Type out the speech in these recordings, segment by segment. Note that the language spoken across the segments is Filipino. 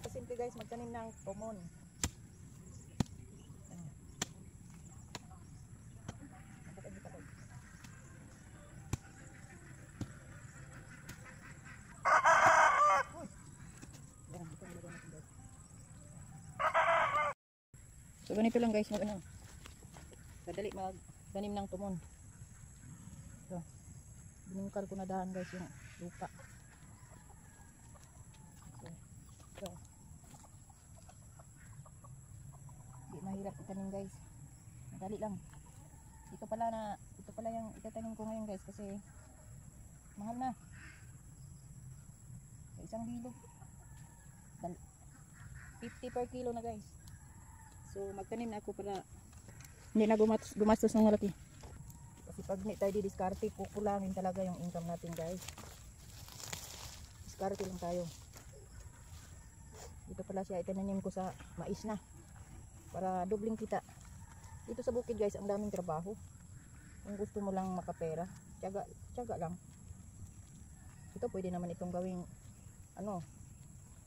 lang kasimple guys magtanim ng pomon. So ganito lang guys mag kadali magtanim ng tumon. So binungkal ko na dahan guys yung lupa. So di mahirap itanim guys, madali lang. Ito pala yung itatanim ko ngayon guys kasi mahal na sa isang bilog 50 per kilo na guys. So magtanim na ako para hindi na gumastos ng malaki. Kasi pag hindi tayo didiskarte, kukulangin talaga yung income natin guys. Diskarte lang tayo. Dito pala siya itinanim ko sa mais na para dobling kita. Dito sa bukid guys, ang daming trabaho. Kung gusto mo lang makapera, tiyaga lang. Ito pwede naman itong gawing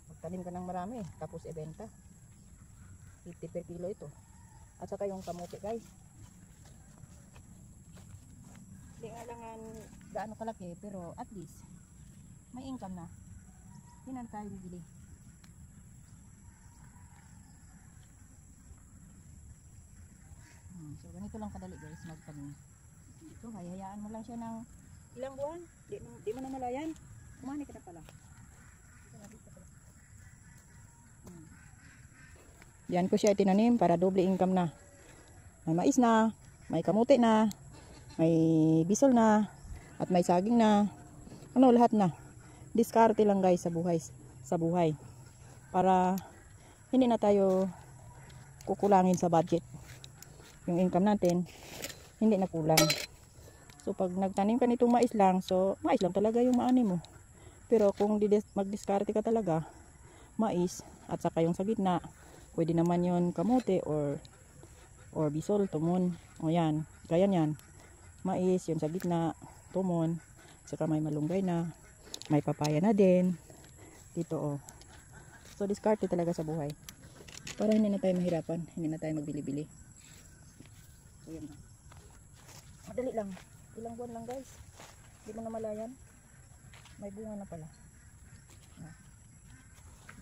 magtanim ka ng marami tapos ibenta. 50 per kilo ito. At saka yung kamote guys. Hindi nga lang gaano kalaki pero at least may income na. Hindi na tayo bibili. So ganito lang kadali guys magtanim. Ito hayaan mo lang siya ng ilang buwan. Di mo na malayan. Kumani ka na pala. Diyan ko siya itinanim para doble income na. May mais na, may kamote na, may bisol na, at may saging na. Lahat na. Diskarte lang guys sa buhay. Para hindi na tayo kukulangin sa budget. Yung income natin hindi na kulang. So pag nagtanim ka nitong mais lang, so mais lang talaga yung maani mo. Pero kung magdiskarte ka talaga, mais at saka yung sa gitna, pwede naman yon kamote or bisol, tumon. O yan, kaya yan. Mais, yun sa gitna, tumon. Saka may malunggay na. May papaya na din. Dito o. So diskarte talaga sa buhay. Para hindi na tayo mahirapan. Hindi na tayo magbili-bili. So yan na. Madali lang. Ilang buwan lang guys. Hindi mo na malayan. May bunga na pala.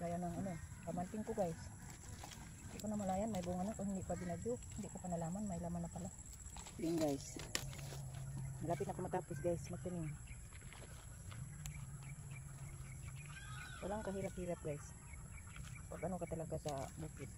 Gaya ng kamanting ko guys. Hindi ko na malayan, may bunga na. Kung hindi pa binadyo, hindi ko pa nalaman, may laman na pala. Yun guys. Malapit na ako matapos guys, magtanim. Walang kahirap-hirap guys. Pag ka talaga sa bukid.